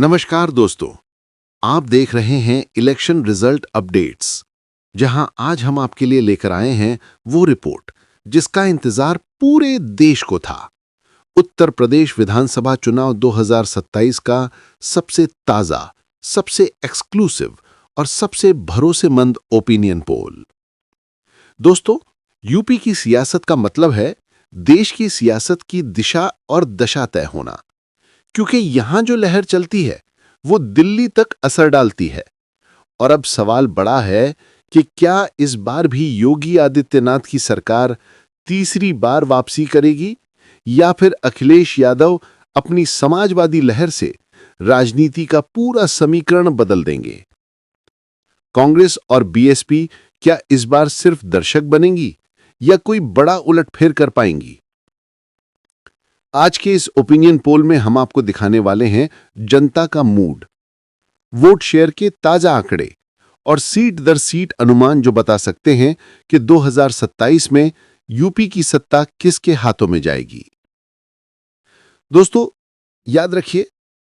नमस्कार दोस्तों, आप देख रहे हैं इलेक्शन रिजल्ट अपडेट्स, जहां आज हम आपके लिए लेकर आए हैं वो रिपोर्ट जिसका इंतजार पूरे देश को था। उत्तर प्रदेश विधानसभा चुनाव 2027 का सबसे ताजा, सबसे एक्सक्लूसिव और सबसे भरोसेमंद ओपिनियन पोल। दोस्तों, यूपी की सियासत का मतलब है देश की सियासत की दिशा और दशा तय होना, क्योंकि यहां जो लहर चलती है वो दिल्ली तक असर डालती है। और अब सवाल बड़ा है कि क्या इस बार भी योगी आदित्यनाथ की सरकार तीसरी बार वापसी करेगी या फिर अखिलेश यादव अपनी समाजवादी लहर से राजनीति का पूरा समीकरण बदल देंगे। कांग्रेस और बीएसपी क्या इस बार सिर्फ दर्शक बनेंगी या कोई बड़ा उलटफेर कर पाएंगी? आज के इस ओपिनियन पोल में हम आपको दिखाने वाले हैं जनता का मूड, वोट शेयर के ताजा आंकड़े और सीट दर सीट अनुमान जो बता सकते हैं कि 2027 में यूपी की सत्ता किसके हाथों में जाएगी। दोस्तों, याद रखिए,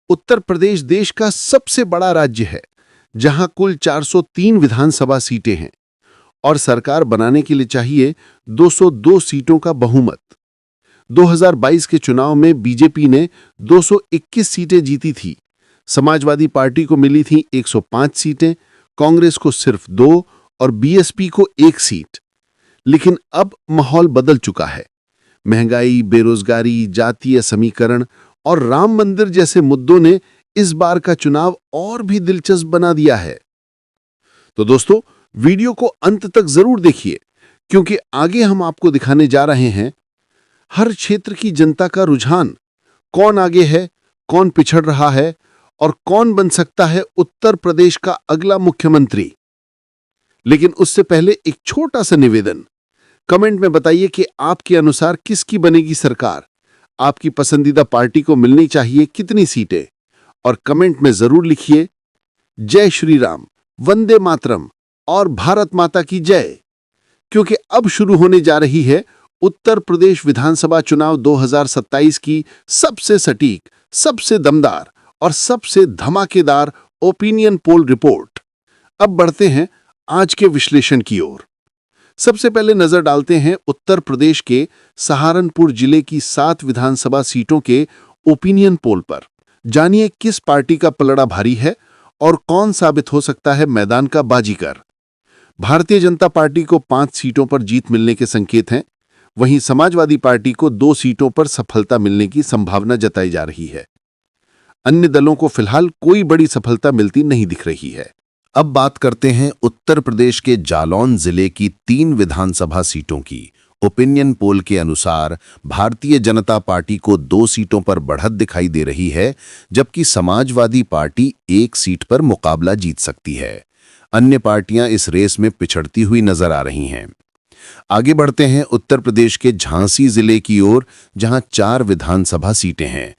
उत्तर प्रदेश देश का सबसे बड़ा राज्य है, जहां कुल 403 विधानसभा सीटें हैं और सरकार बनाने के लिए चाहिए 202 सीटों का बहुमत। 2022 के चुनाव में बीजेपी ने 221 सीटें जीती थी, समाजवादी पार्टी को मिली थी 105 सीटें, कांग्रेस को सिर्फ 2 और बीएसपी को 1 सीट। लेकिन अब माहौल बदल चुका है। महंगाई, बेरोजगारी, जातीय समीकरण और राम मंदिर जैसे मुद्दों ने इस बार का चुनाव और भी दिलचस्प बना दिया है। तो दोस्तों, वीडियो को अंत तक जरूर देखिए, क्योंकि आगे हम आपको दिखाने जा रहे हैं हर क्षेत्र की जनता का रुझान, कौन आगे है, कौन पिछड़ रहा है और कौन बन सकता है उत्तर प्रदेश का अगला मुख्यमंत्री। लेकिन उससे पहले एक छोटा सा निवेदन, कमेंट में बताइए कि आपके अनुसार किसकी बनेगी सरकार, आपकी पसंदीदा पार्टी को मिलनी चाहिए कितनी सीटें, और कमेंट में जरूर लिखिए जय श्री राम, वंदे मातरम और भारत माता की जय, क्योंकि अब शुरू होने जा रही है उत्तर प्रदेश विधानसभा चुनाव 2027 की सबसे सटीक, सबसे दमदार और सबसे धमाकेदार ओपिनियन पोल रिपोर्ट। अब बढ़ते हैं आज के विश्लेषण की ओर। सबसे पहले नजर डालते हैं उत्तर प्रदेश के सहारनपुर जिले की 7 विधानसभा सीटों के ओपिनियन पोल पर। जानिए किस पार्टी का पलड़ा भारी है और कौन साबित हो सकता है मैदान का बाजीगर। भारतीय जनता पार्टी को 5 सीटों पर जीत मिलने के संकेत हैं, वहीं समाजवादी पार्टी को 2 सीटों पर सफलता मिलने की संभावना जताई जा रही है। अन्य दलों को फिलहाल कोई बड़ी सफलता मिलती नहीं दिख रही है। अब बात करते हैं उत्तर प्रदेश के जालौन जिले की 3 विधानसभा सीटों की। ओपिनियन पोल के अनुसार भारतीय जनता पार्टी को 2 सीटों पर बढ़त दिखाई दे रही है, जबकि समाजवादी पार्टी 1 सीट पर मुकाबला जीत सकती है। अन्य पार्टियां इस रेस में पिछड़ती हुई नजर आ रही हैं। आगे बढ़ते हैं उत्तर प्रदेश के झांसी जिले की ओर, जहां 4 विधानसभा सीटें हैं।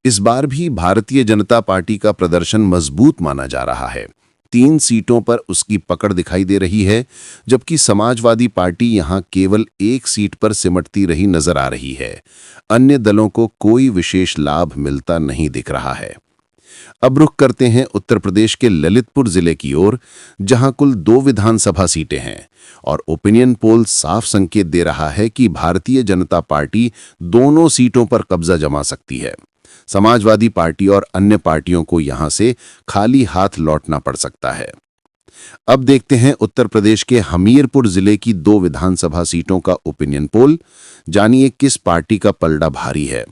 इस बार भी भारतीय जनता पार्टी का प्रदर्शन मजबूत माना जा रहा है। 3 सीटों पर उसकी पकड़ दिखाई दे रही है, जबकि समाजवादी पार्टी यहां केवल 1 सीट पर सिमटती रही नजर आ रही है। अन्य दलों को कोई विशेष लाभ मिलता नहीं दिख रहा है। अब रुख करते हैं उत्तर प्रदेश के ललितपुर जिले की ओर, जहां कुल 2 विधानसभा सीटें हैं और ओपिनियन पोल साफ संकेत दे रहा है कि भारतीय जनता पार्टी दोनों सीटों पर कब्जा जमा सकती है। समाजवादी पार्टी और अन्य पार्टियों को यहां से खाली हाथ लौटना पड़ सकता है। अब देखते हैं उत्तर प्रदेश के हमीरपुर जिले की 2 विधानसभा सीटों का ओपिनियन पोल। जानिए किस पार्टी का पलड़ा भारी है।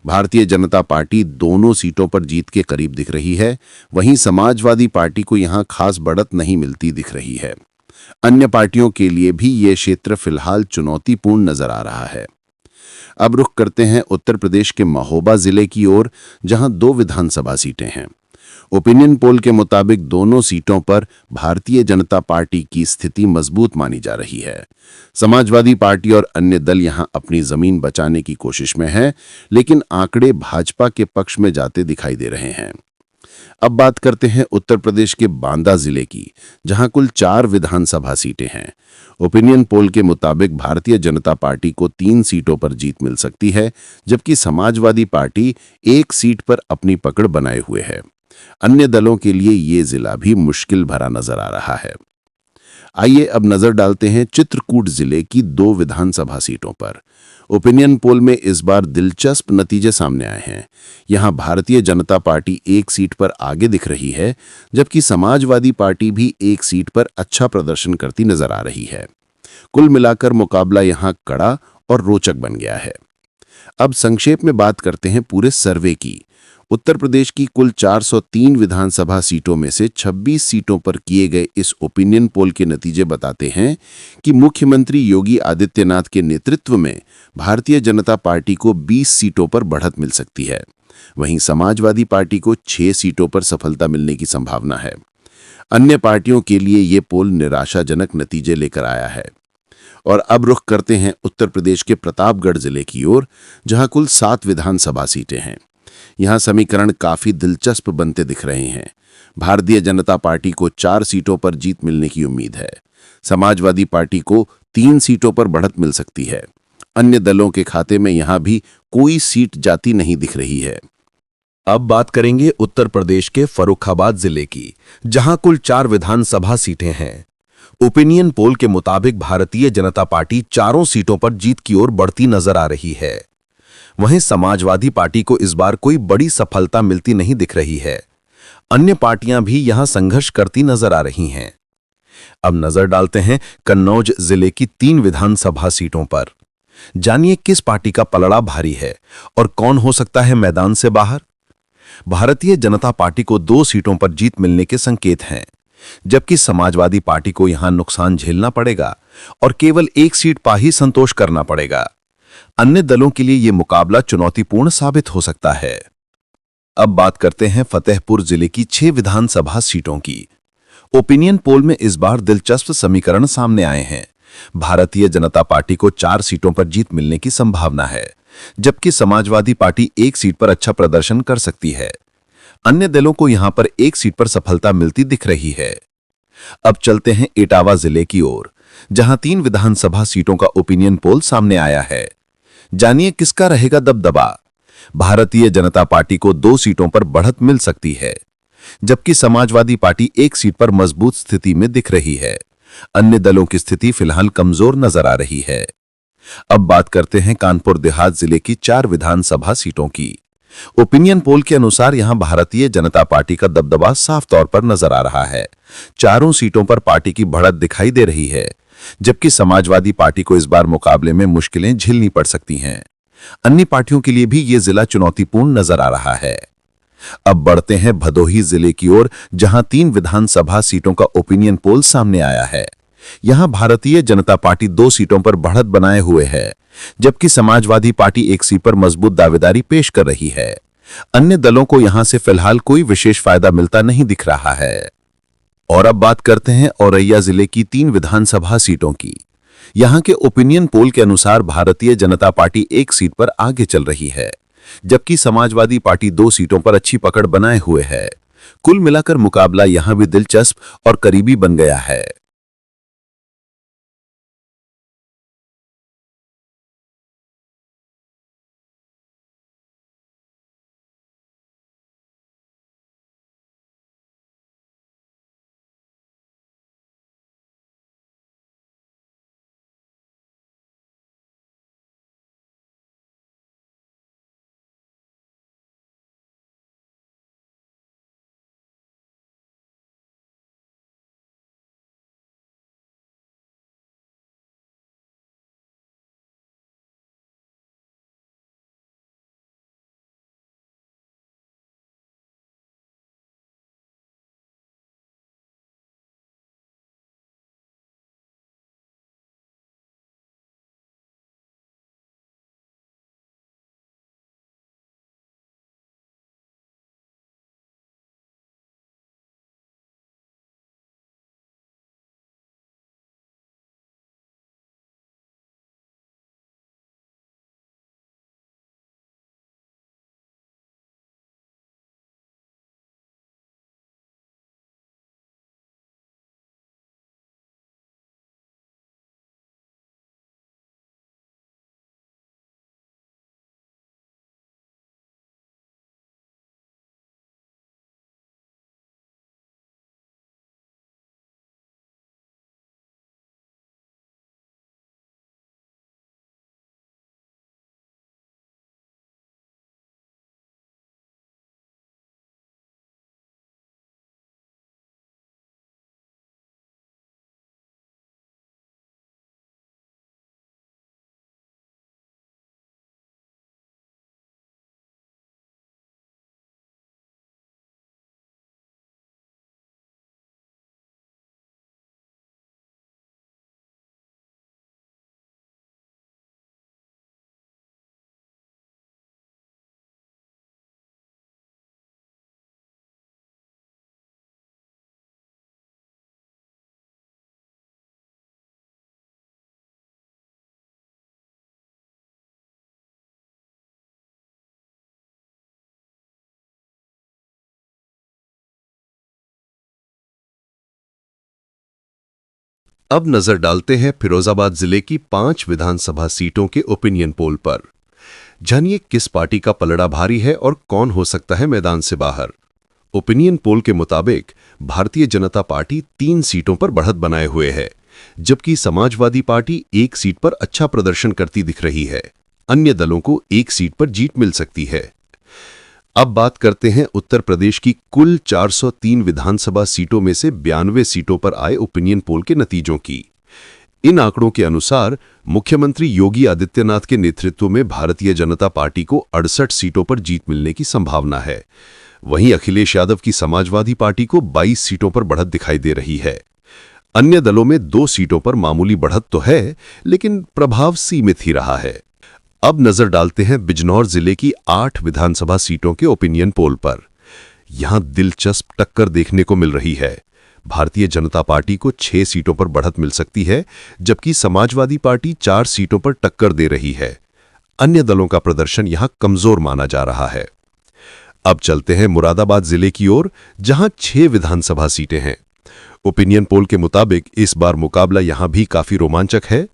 भारतीय जनता पार्टी दोनों सीटों पर जीत के करीब दिख रही है, वहीं समाजवादी पार्टी को यहां खास बढ़त नहीं मिलती दिख रही है। अन्य पार्टियों के लिए भी ये क्षेत्र फिलहाल चुनौतीपूर्ण नजर आ रहा है। अब रुख करते हैं उत्तर प्रदेश के महोबा जिले की ओर, जहां 2 विधानसभा सीटें हैं। ओपिनियन पोल के मुताबिक दोनों सीटों पर भारतीय जनता पार्टी की स्थिति मजबूत मानी जा रही है। समाजवादी पार्टी और अन्य दल यहां अपनी जमीन बचाने की कोशिश में हैं, लेकिन आंकड़े भाजपा के पक्ष में जाते दिखाई दे रहे हैं। अब बात करते हैं उत्तर प्रदेश के बांदा जिले की, जहां कुल 4 विधानसभा सीटें हैं। ओपिनियन पोल के मुताबिक भारतीय जनता पार्टी को 3 सीटों पर जीत मिल सकती है, जबकि समाजवादी पार्टी 1 सीट पर अपनी पकड़ बनाए हुए है। अन्य दलों के लिए ये जिला भी मुश्किल भरा नजर आ रहा है। आइए अब नजर डालते हैं चित्रकूट जिले की 2 विधानसभा सीटों पर। ओपिनियन पोल में इस बार दिलचस्प नतीजे सामने आए हैं। यहां भारतीय जनता पार्टी एक सीट पर आगे दिख रही है, जबकि समाजवादी पार्टी भी एक सीट पर अच्छा प्रदर्शन करती नजर आ रही है। कुल मिलाकर मुकाबला यहां कड़ा और रोचक बन गया है। अब संक्षेप में बात करते हैं पूरे सर्वे की। उत्तर प्रदेश की कुल 403 विधानसभा सीटों में से 26 सीटों पर किए गए इस ओपिनियन पोल के नतीजे बताते हैं कि मुख्यमंत्री योगी आदित्यनाथ के नेतृत्व में भारतीय जनता पार्टी को 20 सीटों पर बढ़त मिल सकती है। वहीं समाजवादी पार्टी को 6 सीटों पर सफलता मिलने की संभावना है। अन्य पार्टियों के लिए ये पोल निराशाजनक नतीजे लेकर आया है। और अब रुख करते हैं उत्तर प्रदेश के प्रतापगढ़ जिले की ओर, जहां कुल 7 विधानसभा सीटें हैं। यहां समीकरण काफी दिलचस्प बनते दिख रहे हैं। भारतीय जनता पार्टी को 4 सीटों पर जीत मिलने की उम्मीद है। समाजवादी पार्टी को 3 सीटों पर बढ़त मिल सकती है। अन्य दलों के खाते में यहां भी कोई सीट जाती नहीं दिख रही है। अब बात करेंगे उत्तर प्रदेश के फर्रुखाबाद जिले की, जहां कुल 4 विधानसभा सीटें हैं। ओपिनियन पोल के मुताबिक भारतीय जनता पार्टी चारों सीटों पर जीत की ओर बढ़ती नजर आ रही है। वहीं समाजवादी पार्टी को इस बार कोई बड़ी सफलता मिलती नहीं दिख रही है। अन्य पार्टियां भी यहां संघर्ष करती नजर आ रही हैं। अब नजर डालते हैं कन्नौज जिले की 3 विधानसभा सीटों पर। जानिए किस पार्टी का पलड़ा भारी है और कौन हो सकता है मैदान से बाहर। भारतीय जनता पार्टी को 2 सीटों पर जीत मिलने के संकेत हैं, जबकि समाजवादी पार्टी को यहां नुकसान झेलना पड़ेगा और केवल 1 सीट पा ही संतोष करना पड़ेगा। अन्य दलों के लिए यह मुकाबला चुनौतीपूर्ण साबित हो सकता है। अब बात करते हैं फतेहपुर जिले की 6 विधानसभा सीटों की। ओपिनियन पोल में इस बार दिलचस्प समीकरण सामने आए हैं। भारतीय जनता पार्टी को 4 सीटों पर जीत मिलने की संभावना है, जबकि समाजवादी पार्टी 1 सीट पर अच्छा प्रदर्शन कर सकती है। अन्य दलों को यहां पर 1 सीट पर सफलता मिलती दिख रही है। अब चलते हैं इटावा जिले की ओर, जहां 3 विधानसभा सीटों का ओपिनियन पोल सामने आया है। जानिए किसका रहेगा दबदबा। भारतीय जनता पार्टी को 2 सीटों पर बढ़त मिल सकती है, जबकि समाजवादी पार्टी 1 सीट पर मजबूत स्थिति में दिख रही है। अन्य दलों की स्थिति फिलहाल कमजोर नजर आ रही है। अब बात करते हैं कानपुर देहात जिले की 4 विधानसभा सीटों की। ओपिनियन पोल के अनुसार यहां भारतीय जनता पार्टी का दबदबा साफ तौर पर नजर आ रहा है। चारों सीटों पर पार्टी की बढ़त दिखाई दे रही है, जबकि समाजवादी पार्टी को इस बार मुकाबले में मुश्किलें झेलनी पड़ सकती हैं। अन्य पार्टियों के लिए भी यह जिला चुनौतीपूर्ण नजर आ रहा है। अब बढ़ते हैं भदोही जिले की ओर, जहां 3 विधानसभा सीटों का ओपिनियन पोल सामने आया है। यहां भारतीय जनता पार्टी 2 सीटों पर बढ़त बनाए हुए है, जबकि समाजवादी पार्टी 1 सीट पर मजबूत दावेदारी पेश कर रही है। अन्य दलों को यहां से फिलहाल कोई विशेष फायदा मिलता नहीं दिख रहा है। और अब बात करते हैं औरैया जिले की 3 विधानसभा सीटों की। यहां के ओपिनियन पोल के अनुसार भारतीय जनता पार्टी 1 सीट पर आगे चल रही है, जबकि समाजवादी पार्टी 2 सीटों पर अच्छी पकड़ बनाए हुए है। कुल मिलाकर मुकाबला यहां भी दिलचस्प और करीबी बन गया है। अब नजर डालते हैं फिरोजाबाद जिले की 5 विधानसभा सीटों के ओपिनियन पोल पर। जानिए किस पार्टी का पलड़ा भारी है और कौन हो सकता है मैदान से बाहर। ओपिनियन पोल के मुताबिक भारतीय जनता पार्टी 3 सीटों पर बढ़त बनाए हुए है, जबकि समाजवादी पार्टी 1 सीट पर अच्छा प्रदर्शन करती दिख रही है। अन्य दलों को 1 सीट पर जीत मिल सकती है। अब बात करते हैं उत्तर प्रदेश की कुल 403 विधानसभा सीटों में से 92 सीटों पर आए ओपिनियन पोल के नतीजों की। इन आंकड़ों के अनुसार मुख्यमंत्री योगी आदित्यनाथ के नेतृत्व में भारतीय जनता पार्टी को 68 सीटों पर जीत मिलने की संभावना है। वहीं अखिलेश यादव की समाजवादी पार्टी को 22 सीटों पर बढ़त दिखाई दे रही है। अन्य दलों में 2 सीटों पर मामूली बढ़त तो है, लेकिन प्रभाव सीमित ही रहा है। अब नजर डालते हैं बिजनौर जिले की 8 विधानसभा सीटों के ओपिनियन पोल पर। यहां दिलचस्प टक्कर देखने को मिल रही है। भारतीय जनता पार्टी को 6 सीटों पर बढ़त मिल सकती है, जबकि समाजवादी पार्टी 4 सीटों पर टक्कर दे रही है। अन्य दलों का प्रदर्शन यहां कमजोर माना जा रहा है। अब चलते हैं मुरादाबाद जिले की ओर, जहां 6 विधानसभा सीटें हैं। ओपिनियन पोल के मुताबिक इस बार मुकाबला यहां भी काफी रोमांचक है।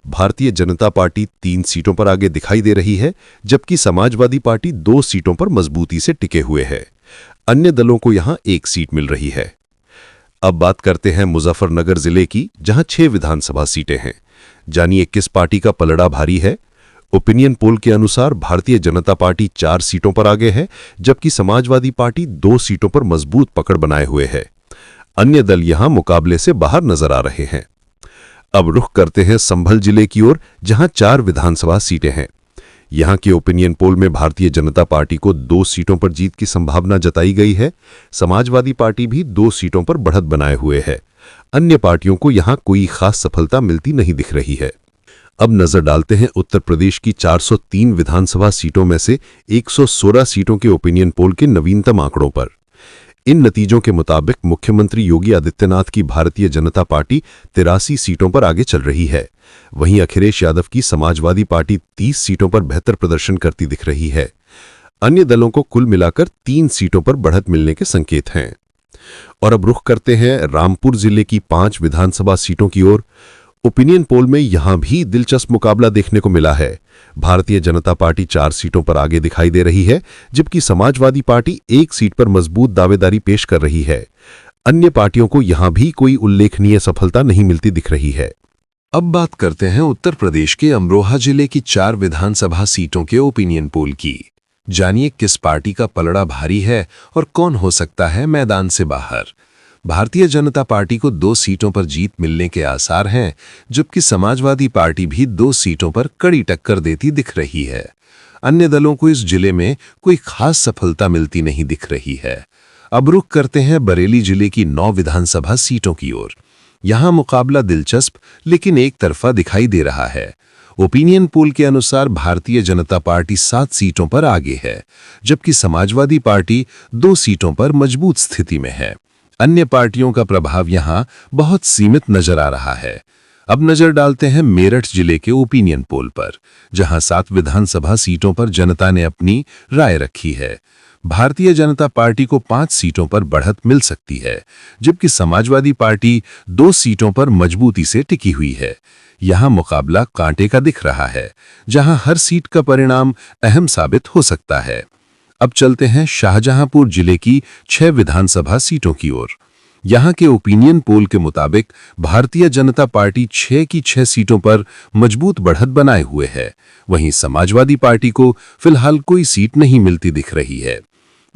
भारतीय जनता पार्टी 3 सीटों पर आगे दिखाई दे रही है, जबकि समाजवादी पार्टी 2 सीटों पर मजबूती से टिके हुए है। अन्य दलों को यहां 1 सीट मिल रही है। अब बात करते हैं मुजफ्फरनगर जिले की, जहां 6 विधानसभा सीटें हैं। जानिए किस पार्टी का पलड़ा भारी है। ओपिनियन पोल के अनुसार भारतीय जनता पार्टी 4 सीटों पर आगे है, जबकि समाजवादी पार्टी 2 सीटों पर मजबूत पकड़ बनाए हुए है। अन्य दल यहां मुकाबले से बाहर नजर आ रहे हैं। अब रुख करते हैं संभल जिले की ओर, जहां 4 विधानसभा सीटें हैं। यहां के ओपिनियन पोल में भारतीय जनता पार्टी को 2 सीटों पर जीत की संभावना जताई गई है। समाजवादी पार्टी भी 2 सीटों पर बढ़त बनाए हुए है। अन्य पार्टियों को यहां कोई खास सफलता मिलती नहीं दिख रही है। अब नजर डालते हैं उत्तर प्रदेश की 403 विधानसभा सीटों में से 116 सीटों के ओपिनियन पोल के नवीनतम आंकड़ों पर। इन नतीजों के मुताबिक मुख्यमंत्री योगी आदित्यनाथ की भारतीय जनता पार्टी 83 सीटों पर आगे चल रही है। वहीं अखिलेश यादव की समाजवादी पार्टी 30 सीटों पर बेहतर प्रदर्शन करती दिख रही है। अन्य दलों को कुल मिलाकर 3 सीटों पर बढ़त मिलने के संकेत हैं। और अब रुख करते हैं रामपुर जिले की 5 विधानसभा सीटों की ओर। ओपिनियन पोल में यहां भी दिलचस्प मुकाबला देखने को मिला है। भारतीय जनता पार्टी 4 सीटों पर आगे दिखाई दे रही है, जबकि समाजवादी पार्टी 1 सीट पर मजबूत दावेदारी पेश कर रही है। अन्य पार्टियों को यहां भी कोई उल्लेखनीय सफलता नहीं मिलती दिख रही है। अब बात करते हैं उत्तर प्रदेश के अमरोहा जिले की 4 विधानसभा सीटों के ओपिनियन पोल की। जानिए किस पार्टी का पलड़ा भारी है और कौन हो सकता है मैदान से बाहर। भारतीय जनता पार्टी को 2 सीटों पर जीत मिलने के आसार हैं, जबकि समाजवादी पार्टी भी 2 सीटों पर कड़ी टक्कर देती दिख रही है। अन्य दलों को इस जिले में कोई खास सफलता मिलती नहीं दिख रही है। अब रुख करते हैं बरेली जिले की 9 विधानसभा सीटों की ओर। यहां मुकाबला दिलचस्प लेकिन एक तरफा दिखाई दे रहा है। ओपिनियन पोल के अनुसार भारतीय जनता पार्टी 7 सीटों पर आगे है, जबकि समाजवादी पार्टी 2 सीटों पर मजबूत स्थिति में है। अन्य पार्टियों का प्रभाव यहां बहुत सीमित नजर आ रहा है। अब नजर डालते हैं मेरठ जिले के ओपिनियन पोल पर, जहां 7 विधानसभा सीटों पर जनता ने अपनी राय रखी है। भारतीय जनता पार्टी को 5 सीटों पर बढ़त मिल सकती है, जबकि समाजवादी पार्टी 2 सीटों पर मजबूती से टिकी हुई है। यहां मुकाबला कांटे का दिख रहा है, जहां हर सीट का परिणाम अहम साबित हो सकता है। अब चलते हैं शाहजहांपुर जिले की 6 विधानसभा सीटों की ओर। यहां के ओपिनियन पोल के मुताबिक भारतीय जनता पार्टी 6 की 6 सीटों पर मजबूत बढ़त बनाए हुए है। वहीं समाजवादी पार्टी को फिलहाल कोई सीट नहीं मिलती दिख रही है।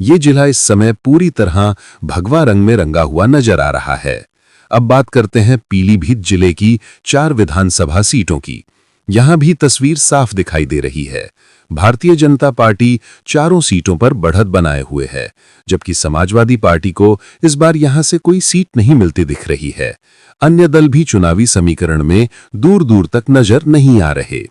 ये जिला इस समय पूरी तरह भगवा रंग में रंगा हुआ नजर आ रहा है। अब बात करते हैं पीलीभीत जिले की 4 विधानसभा सीटों की। यहां भी तस्वीर साफ दिखाई दे रही है। भारतीय जनता पार्टी 4 सीटों पर बढ़त बनाए हुए है, जबकि समाजवादी पार्टी को इस बार यहां से कोई सीट नहीं मिलती दिख रही है। अन्य दल भी चुनावी समीकरण में दूर दूर तक नजर नहीं आ रहे।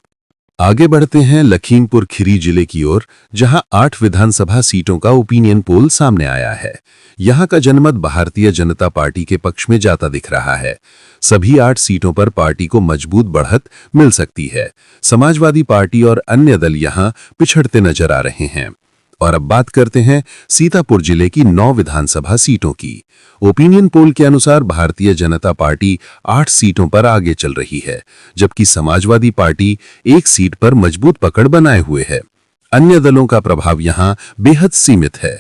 आगे बढ़ते हैं लखीमपुर खीरी जिले की ओर, जहां 8 विधानसभा सीटों का ओपिनियन पोल सामने आया है। यहां का जनमत भारतीय जनता पार्टी के पक्ष में जाता दिख रहा है। सभी 8 सीटों पर पार्टी को मजबूत बढ़त मिल सकती है। समाजवादी पार्टी और अन्य दल यहां पिछड़ते नजर आ रहे हैं। और अब बात करते हैं सीतापुर जिले की 9 विधानसभा सीटों की। ओपिनियन पोल के अनुसार भारतीय जनता पार्टी 8 सीटों पर आगे चल रही है, जबकि समाजवादी पार्टी 1 सीट पर मजबूत पकड़ बनाए हुए है। अन्य दलों का प्रभाव यहां बेहद सीमित है।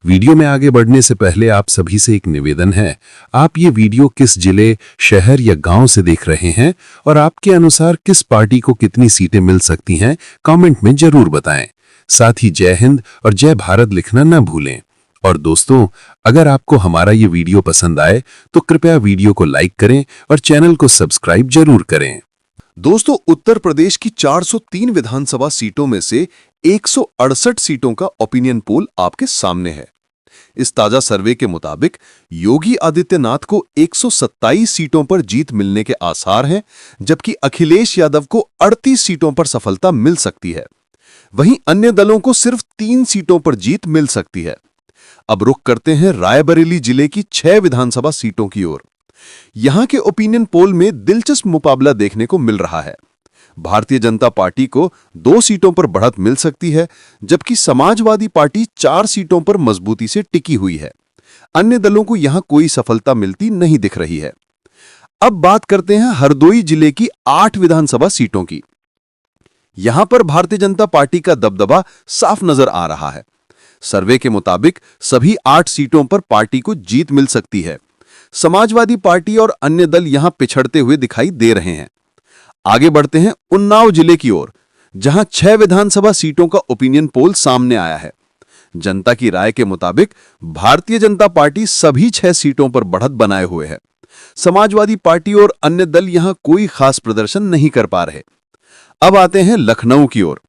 वीडियो में आगे बढ़ने से पहले आप सभी से एक निवेदन है, आप ये वीडियो किस जिले, शहर या गांव से देख रहे हैं और आपके अनुसार किस पार्टी को कितनी सीटें मिल सकती हैं, कमेंट में जरूर बताएं। साथ ही जय हिंद और जय भारत लिखना न भूलें। और दोस्तों, अगर आपको हमारा ये वीडियो पसंद आए तो कृपया वीडियो को लाइक करें और चैनल को सब्सक्राइब जरूर करें। दोस्तों, उत्तर प्रदेश की 403 विधानसभा सीटों में से 168 सीटों का ओपिनियन पोल आपके सामने है। इस ताजा सर्वे के मुताबिक योगी आदित्यनाथ को 127 सीटों पर जीत मिलने के आसार हैं, जबकि अखिलेश यादव को 38 सीटों पर सफलता मिल सकती है। वहीं अन्य दलों को सिर्फ 3 सीटों पर जीत मिल सकती है। अब रुख करते हैं रायबरेली जिले की 6 विधानसभा सीटों की ओर। यहां के ओपिनियन पोल में दिलचस्प मुकाबला देखने को मिल रहा है। भारतीय जनता पार्टी को 2 सीटों पर बढ़त मिल सकती है, जबकि समाजवादी पार्टी 4 सीटों पर मजबूती से टिकी हुई है। अन्य दलों को यहां कोई सफलता मिलती नहीं दिख रही है। अब बात करते हैं हरदोई जिले की 8 विधानसभा सीटों की। यहां पर भारतीय जनता पार्टी का दबदबा साफ नजर आ रहा है। सर्वे के मुताबिक सभी 8 सीटों पर पार्टी को जीत मिल सकती है। समाजवादी पार्टी और अन्य दल यहां पिछड़ते हुए दिखाई दे रहे हैं। आगे बढ़ते हैं उन्नाव जिले की ओर, जहां 6 विधानसभा सीटों का ओपिनियन पोल सामने आया है। जनता की राय के मुताबिक भारतीय जनता पार्टी सभी 6 सीटों पर बढ़त बनाए हुए है। समाजवादी पार्टी और अन्य दल यहां कोई खास प्रदर्शन नहीं कर पा रहे। अब आते हैं लखनऊ की ओर।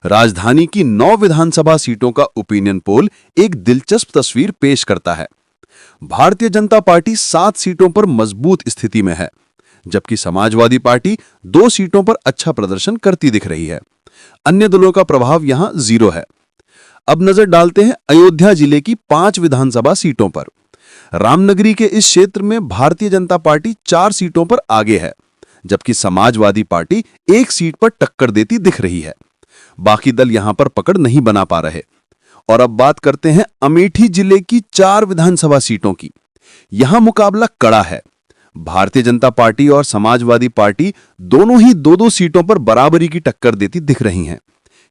राजधानी की 9 विधानसभा सीटों का ओपिनियन पोल एक दिलचस्प तस्वीर पेश करता है। भारतीय जनता पार्टी 7 सीटों पर मजबूत स्थिति में है, जबकि समाजवादी पार्टी 2 सीटों पर अच्छा प्रदर्शन करती दिख रही है। अन्य दलों का प्रभाव यहां 0 है। अब नजर डालते हैं अयोध्या जिले की 5 विधानसभा सीटों पर। रामनगरी के इस क्षेत्र में भारतीय जनता पार्टी 4 सीटों पर आगे है, जबकि समाजवादी पार्टी 1 सीट पर टक्कर देती दिख रही है। बाकी दल यहां पर पकड़ नहीं बना पा रहे। और अब बात करते हैं अमेठी जिले की 4 विधानसभा सीटों की। यहां मुकाबला कड़ा है। भारतीय जनता पार्टी और समाजवादी पार्टी दोनों ही 2-2 सीटों पर बराबरी की टक्कर देती दिख रही हैं।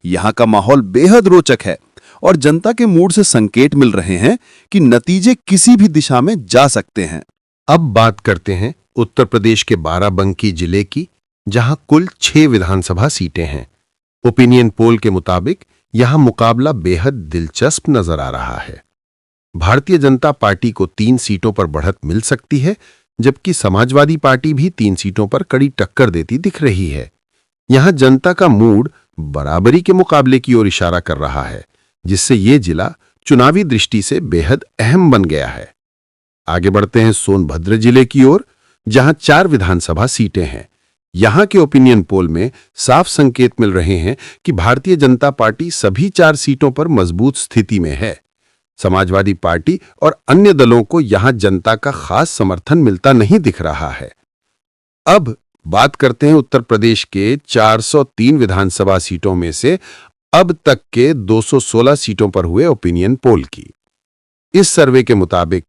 यहां का माहौल बेहद रोचक है और जनता के मूड से संकेत मिल रहे हैं कि नतीजे किसी भी दिशा में जा सकते हैं। अब बात करते हैं उत्तर प्रदेश के बाराबंकी जिले की, जहां कुल 6 विधानसभा सीटें हैं। ओपिनियन पोल के मुताबिक यहां मुकाबला बेहद दिलचस्प नजर आ रहा है। भारतीय जनता पार्टी को 3 सीटों पर बढ़त मिल सकती है, जबकि समाजवादी पार्टी भी 3 सीटों पर कड़ी टक्कर देती दिख रही है। यहां जनता का मूड बराबरी के मुकाबले की ओर इशारा कर रहा है, जिससे ये जिला चुनावी दृष्टि से बेहद अहम बन गया है। आगे बढ़ते हैं सोनभद्र जिले की ओर, जहां 4 विधानसभा सीटें हैं। यहां के ओपिनियन पोल में साफ संकेत मिल रहे हैं कि भारतीय जनता पार्टी सभी 4 सीटों पर मजबूत स्थिति में है। समाजवादी पार्टी और अन्य दलों को यहां जनता का खास समर्थन मिलता नहीं दिख रहा है। अब बात करते हैं उत्तर प्रदेश के 403 विधानसभा सीटों में से अब तक के 216 सीटों पर हुए ओपिनियन पोल की। इस सर्वे के मुताबिक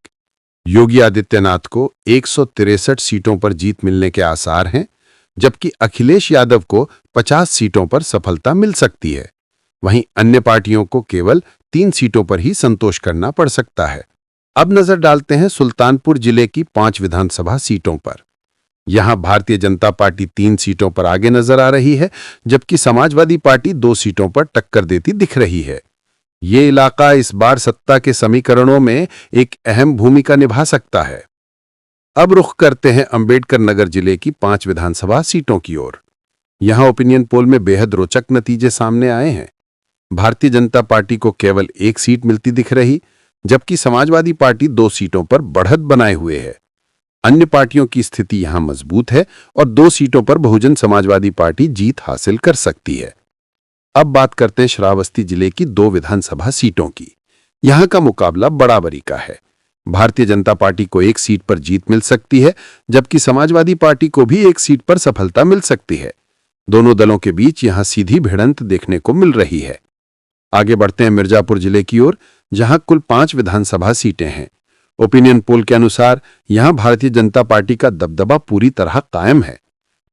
योगी आदित्यनाथ को 163 सीटों पर जीत मिलने के आसार हैं, जबकि अखिलेश यादव को 50 सीटों पर सफलता मिल सकती है। वहीं अन्य पार्टियों को केवल 3 सीटों पर ही संतोष करना पड़ सकता है। अब नजर डालते हैं सुल्तानपुर जिले की 5 विधानसभा सीटों पर। यहां भारतीय जनता पार्टी 3 सीटों पर आगे नजर आ रही है, जबकि समाजवादी पार्टी 2 सीटों पर टक्कर देती दिख रही है। ये इलाका इस बार सत्ता के समीकरणों में एक अहम भूमिका निभा सकता है। अब रुख करते हैं अंबेडकर नगर जिले की 5 विधानसभा सीटों की ओर। यहां ओपिनियन पोल में बेहद रोचक नतीजे सामने आए हैं। भारतीय जनता पार्टी को केवल 1 सीट मिलती दिख रही, जबकि समाजवादी पार्टी 2 सीटों पर बढ़त बनाए हुए है। अन्य पार्टियों की स्थिति यहां मजबूत है और 2 सीटों पर बहुजन समाजवादी पार्टी जीत हासिल कर सकती है। अब बात करते हैं श्रावस्ती जिले की 2 विधानसभा सीटों की। यहां का मुकाबला बराबरी का है। भारतीय जनता पार्टी को 1 सीट पर जीत मिल सकती है, जबकि समाजवादी पार्टी को भी 1 सीट पर सफलता मिल सकती है। दोनों दलों के बीच यहां सीधी भिड़ंत देखने को मिल रही है। आगे बढ़ते हैं मिर्जापुर जिले की ओर, जहां कुल 5 विधानसभा सीटें हैं। ओपिनियन पोल के अनुसार यहां भारतीय जनता पार्टी का दबदबा पूरी तरह कायम है।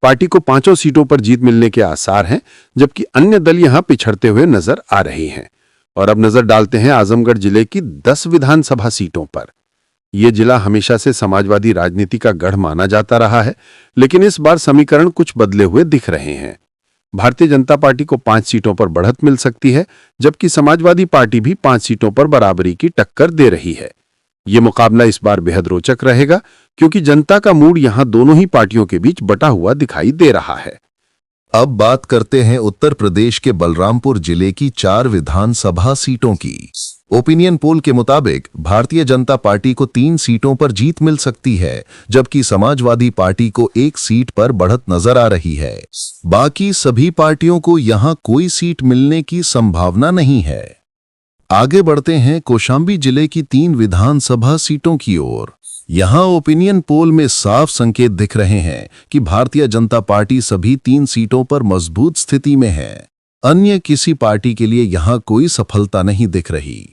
पार्टी को 5 सीटों पर जीत मिलने के आसार हैं, जबकि अन्य दल यहां पिछड़ते हुए नजर आ रहे हैं। और अब नजर डालते हैं आजमगढ़ जिले की 10 विधानसभा सीटों पर। यह जिला हमेशा से समाजवादी राजनीति का गढ़ माना जाता रहा है, लेकिन इस बार समीकरण कुछ बदले हुए दिख रहे हैं। भारतीय जनता पार्टी को 5 सीटों पर बढ़त मिल सकती है, जबकि समाजवादी पार्टी भी 5 सीटों पर बराबरी की टक्कर दे रही है। ये मुकाबला इस बार बेहद रोचक रहेगा, क्योंकि जनता का मूड यहां दोनों ही पार्टियों के बीच बटा हुआ दिखाई दे रहा है। अब बात करते हैं उत्तर प्रदेश के बलरामपुर जिले की 4 विधानसभा सीटों की। ओपिनियन पोल के मुताबिक भारतीय जनता पार्टी को 3 सीटों पर जीत मिल सकती है, जबकि समाजवादी पार्टी को 1 सीट पर बढ़त नजर आ रही है। बाकी सभी पार्टियों को यहां कोई सीट मिलने की संभावना नहीं है। आगे बढ़ते हैं कौशाम्बी जिले की 3 विधानसभा सीटों की ओर। यहां ओपिनियन पोल में साफ संकेत दिख रहे हैं कि भारतीय जनता पार्टी सभी 3 सीटों पर मजबूत स्थिति में है। अन्य किसी पार्टी के लिए यहां कोई सफलता नहीं दिख रही।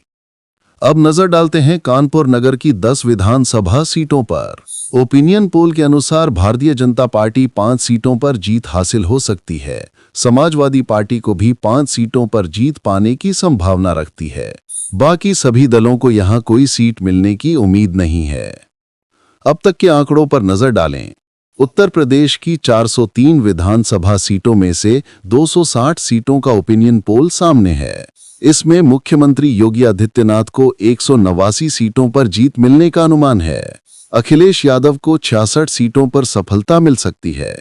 अब नजर डालते हैं कानपुर नगर की 10 विधानसभा सीटों पर। ओपिनियन पोल के अनुसार भारतीय जनता पार्टी 5 सीटों पर जीत हासिल हो सकती है। समाजवादी पार्टी को भी 5 सीटों पर जीत पाने की संभावना रखती है। बाकी सभी दलों को यहां कोई सीट मिलने की उम्मीद नहीं है। अब तक के आंकड़ों पर नजर डालें। उत्तर प्रदेश की 403 विधानसभा सीटों में से 260 सीटों का ओपिनियन पोल सामने है। इसमें मुख्यमंत्री योगी आदित्यनाथ को 189 सीटों पर जीत मिलने का अनुमान है। अखिलेश यादव को 66 सीटों पर सफलता मिल सकती है।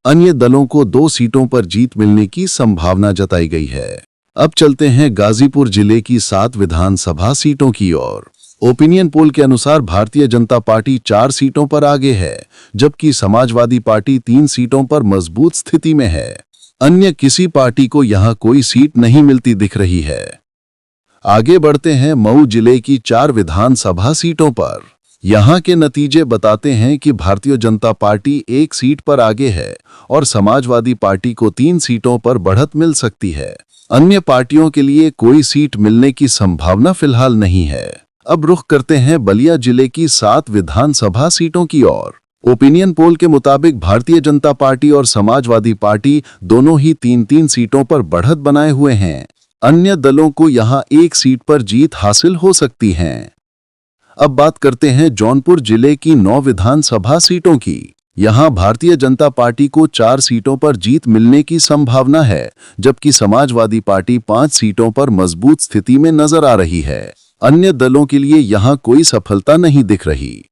अन्य दलों को 2 सीटों पर जीत मिलने की संभावना जताई गई है। अब चलते हैं गाजीपुर जिले की 7 विधानसभा सीटों की ओर। ओपिनियन पोल के अनुसार भारतीय जनता पार्टी 4 सीटों पर आगे है, जबकि समाजवादी पार्टी 3 सीटों पर मजबूत स्थिति में है। अन्य किसी पार्टी को यहां कोई सीट नहीं मिलती दिख रही है। आगे बढ़ते हैं मऊ जिले की 4 विधानसभा सीटों पर। यहां के नतीजे बताते हैं कि भारतीय जनता पार्टी 1 सीट पर आगे है और समाजवादी पार्टी को 3 सीटों पर बढ़त मिल सकती है। अन्य पार्टियों के लिए कोई सीट मिलने की संभावना फिलहाल नहीं है। अब रुख करते हैं बलिया जिले की 7 विधानसभा सीटों की ओर। ओपिनियन पोल के मुताबिक भारतीय जनता पार्टी और समाजवादी पार्टी दोनों ही 3-3 सीटों पर बढ़त बनाए हुए हैं। अन्य दलों को यहां 1 सीट पर जीत हासिल हो सकती है। अब बात करते हैं जौनपुर जिले की 9 विधानसभा सीटों की। यहां भारतीय जनता पार्टी को 4 सीटों पर जीत मिलने की संभावना है, जबकि समाजवादी पार्टी 5 सीटों पर मजबूत स्थिति में नजर आ रही है। अन्य दलों के लिए यहां कोई सफलता नहीं दिख रही।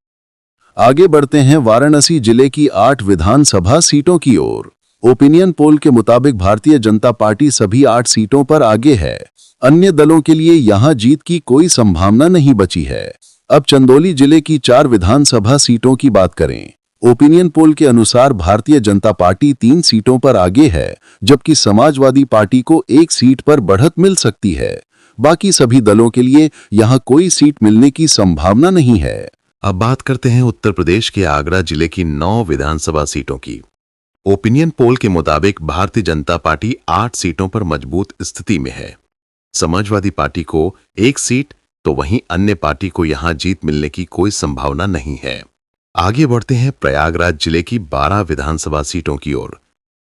आगे बढ़ते हैं वाराणसी जिले की 8 विधानसभा सीटों की ओर। ओपिनियन पोल के मुताबिक भारतीय जनता पार्टी सभी 8 सीटों पर आगे है। अन्य दलों के लिए यहां जीत की कोई संभावना नहीं बची है। अब चंदौली जिले की 4 विधानसभा सीटों की बात करें। ओपिनियन पोल के अनुसार भारतीय जनता पार्टी 3 सीटों पर आगे है, जबकि समाजवादी पार्टी को 1 सीट पर बढ़त मिल सकती है। बाकी सभी दलों के लिए यहां कोई सीट मिलने की संभावना नहीं है। अब बात करते हैं उत्तर प्रदेश के आगरा जिले की 9 विधानसभा सीटों की। ओपिनियन पोल के मुताबिक भारतीय जनता पार्टी 8 सीटों पर मजबूत स्थिति में है। समाजवादी पार्टी को 1 सीट, तो वहीं अन्य पार्टी को यहां जीत मिलने की कोई संभावना नहीं है। आगे बढ़ते हैं प्रयागराज जिले की 12 विधानसभा सीटों की ओर।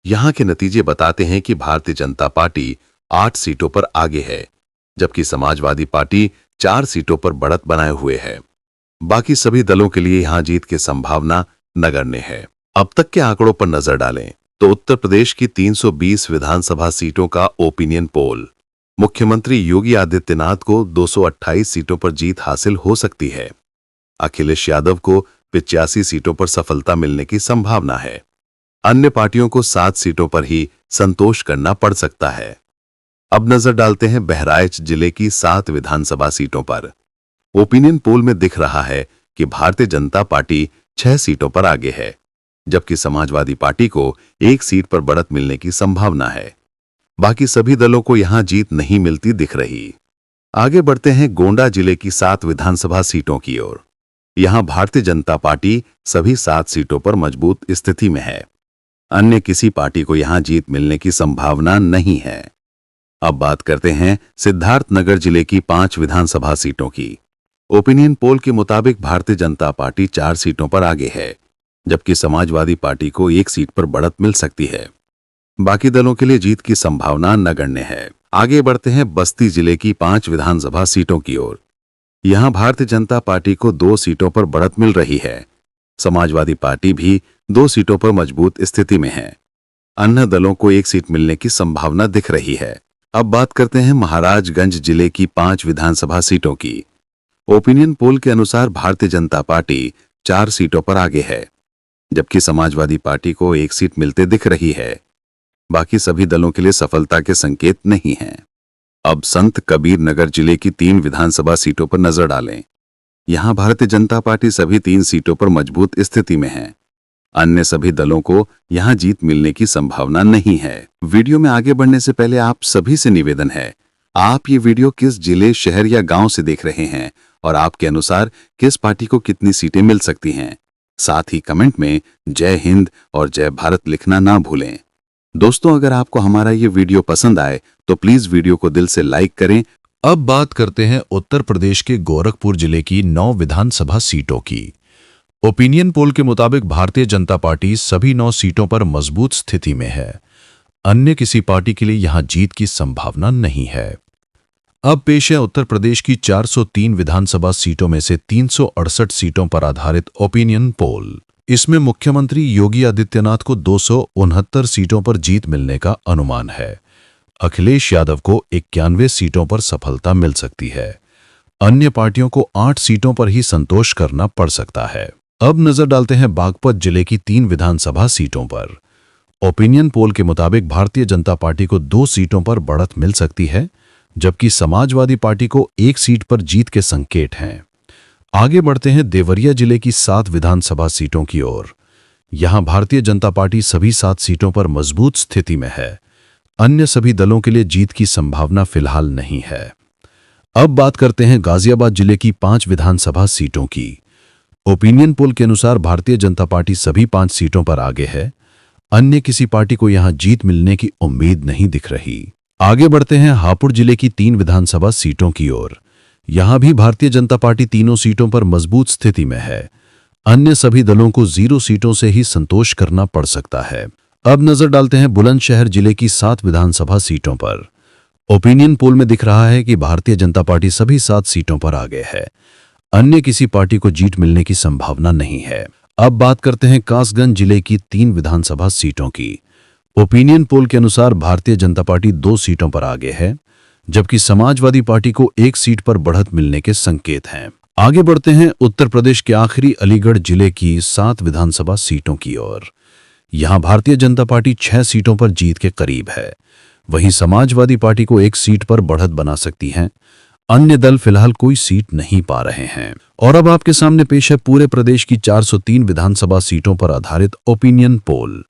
यहां के नतीजे बताते हैं कि भारतीय जनता पार्टी 8 सीटों पर आगे है, जबकि समाजवादी पार्टी 4 सीटों पर बढ़त बनाए हुए है। बाकी सभी दलों के लिए यहां जीत की संभावना नगण्य है। अब तक के आंकड़ों पर नजर डालें तो उत्तर प्रदेश की 320 विधानसभा सीटों का ओपिनियन पोल मुख्यमंत्री योगी आदित्यनाथ को 228 सीटों पर जीत हासिल हो सकती है। अखिलेश यादव को 85 सीटों पर सफलता मिलने की संभावना है। अन्य पार्टियों को 7 सीटों पर ही संतोष करना पड़ सकता है। अब नजर डालते हैं बहराइच जिले की 7 विधानसभा सीटों पर। ओपिनियन पोल में दिख रहा है कि भारतीय जनता पार्टी 6 सीटों पर आगे है, जबकि समाजवादी पार्टी को 1 सीट पर बढ़त मिलने की संभावना है। बाकी सभी दलों को यहां जीत नहीं मिलती दिख रही। आगे बढ़ते हैं गोंडा जिले की 7 विधानसभा सीटों की ओर। यहां भारतीय जनता पार्टी सभी 7 सीटों पर मजबूत स्थिति में है। अन्य किसी पार्टी को यहां जीत मिलने की संभावना नहीं है। अब बात करते हैं सिद्धार्थनगर जिले की 5 विधानसभा सीटों की। ओपिनियन पोल के मुताबिक भारतीय जनता पार्टी 4 सीटों पर आगे है, जबकि समाजवादी पार्टी को 1 सीट पर बढ़त मिल सकती है। बाकी दलों के लिए जीत की संभावना नगण्य है। आगे बढ़ते हैं बस्ती जिले की 5 विधानसभा सीटों की ओर। यहां भारतीय जनता पार्टी को 2 सीटों पर बढ़त मिल रही है। समाजवादी पार्टी भी 2 सीटों पर मजबूत स्थिति में है। अन्य दलों को 1 सीट मिलने की संभावना दिख रही है। अब बात करते हैं महाराजगंज जिले की 5 विधानसभा सीटों की। ओपिनियन पोल के अनुसार भारतीय जनता पार्टी 4 सीटों पर आगे है, जबकि समाजवादी पार्टी को 1 सीट मिलते दिख रही है। बाकी सभी दलों के लिए सफलता के संकेत नहीं हैं। अब संत कबीर नगर जिले की 3 विधानसभा सीटों पर नजर डालें। यहां भारतीय जनता पार्टी सभी 3 सीटों पर मजबूत स्थिति में है। अन्य सभी दलों को यहां जीत मिलने की संभावना नहीं है। वीडियो में आगे बढ़ने से पहले आप सभी से निवेदन है, आप ये वीडियो किस जिले, शहर या गांव से देख रहे हैं और आपके अनुसार किस पार्टी को कितनी सीटें मिल सकती हैं। साथ ही कमेंट में जय हिंद और जय भारत लिखना ना भूलें। दोस्तों, अगर आपको हमारा ये वीडियो पसंद आए तो प्लीज वीडियो को दिल से लाइक करें। अब बात करते हैं उत्तर प्रदेश के गोरखपुर जिले की 9 विधानसभा सीटों की। ओपिनियन पोल के मुताबिक भारतीय जनता पार्टी सभी 9 सीटों पर मजबूत स्थिति में है। अन्य किसी पार्टी के लिए यहां जीत की संभावना नहीं है। अब पेश है उत्तर प्रदेश की 403 विधानसभा सीटों में से 368 सीटों पर आधारित ओपिनियन पोल। इसमें मुख्यमंत्री योगी आदित्यनाथ को 269 सीटों पर जीत मिलने का अनुमान है। अखिलेश यादव को 91 सीटों पर सफलता मिल सकती है। अन्य पार्टियों को 8 सीटों पर ही संतोष करना पड़ सकता है। अब नजर डालते हैं बागपत जिले की 3 विधानसभा सीटों पर। ओपिनियन पोल के मुताबिक भारतीय जनता पार्टी को 2 सीटों पर बढ़त मिल सकती है, जबकि समाजवादी पार्टी को 1 सीट पर जीत के संकेत हैं। आगे बढ़ते हैं देवरिया जिले की 7 विधानसभा सीटों की ओर। यहां भारतीय जनता पार्टी सभी 7 सीटों पर मजबूत स्थिति में है। अन्य सभी दलों के लिए जीत की संभावना फिलहाल नहीं है। अब बात करते हैं गाजियाबाद जिले की 5 विधानसभा सीटों की। ओपिनियन पोल के अनुसार भारतीय जनता पार्टी सभी 5 सीटों पर आगे है। अन्य किसी पार्टी को यहां जीत मिलने की उम्मीद नहीं दिख रही। आगे बढ़ते हैं हापुड़ जिले की 3 विधानसभा सीटों की ओर। यहां भी भारतीय जनता पार्टी तीनों सीटों पर मजबूत स्थिति में है। अन्य सभी दलों को 0 सीटों से ही संतोष करना पड़ सकता है। अब नजर डालते हैं बुलंदशहर जिले की 7 विधानसभा सीटों पर। ओपिनियन पोल में दिख रहा है कि भारतीय जनता पार्टी सभी 7 सीटों पर आगे है। अन्य किसी पार्टी को जीत मिलने की संभावना नहीं है। अब बात करते हैं कासगंज जिले की 3 विधानसभा सीटों की। ओपिनियन पोल के अनुसार भारतीय जनता पार्टी 2 सीटों पर आगे है, जबकि समाजवादी पार्टी को 1 सीट पर बढ़त मिलने के संकेत हैं। आगे बढ़ते हैं उत्तर प्रदेश के आखिरी अलीगढ़ जिले की 7 विधानसभा सीटों की ओर। यहां भारतीय जनता पार्टी 6 सीटों पर जीत के करीब है। वहीं समाजवादी पार्टी को 1 सीट पर बढ़त बना सकती है। अन्य दल फिलहाल कोई सीट नहीं पा रहे हैं। और अब आपके सामने पेश है पूरे प्रदेश की 403 विधानसभा सीटों पर आधारित ओपिनियन पोल।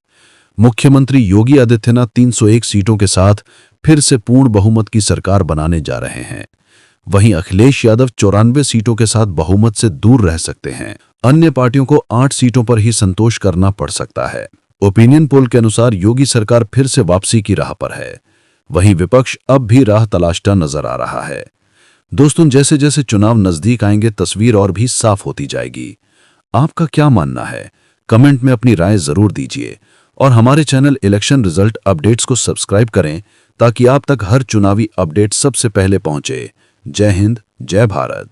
मुख्यमंत्री योगी आदित्यनाथ 301 सीटों के साथ फिर से पूर्ण बहुमत की सरकार बनाने जा रहे हैं। वहीं अखिलेश यादव 94 सीटों के साथ बहुमत से दूर रह सकते हैं। अन्य पार्टियों को 8 सीटों पर ही संतोष करना पड़ सकता है। ओपिनियन पोल के अनुसार योगी सरकार फिर से वापसी की राह पर है। वहीं विपक्ष अब भी राह तलाशता नजर आ रहा है। दोस्तों, जैसे जैसे चुनाव नजदीक आएंगे तस्वीर और भी साफ होती जाएगी। आपका क्या मानना है? कमेंट में अपनी राय जरूर दीजिए और हमारे चैनल इलेक्शन रिजल्ट अपडेट्स को सब्सक्राइब करें ताकि आप तक हर चुनावी अपडेट सबसे पहले पहुंचे। जय हिंद, जय भारत।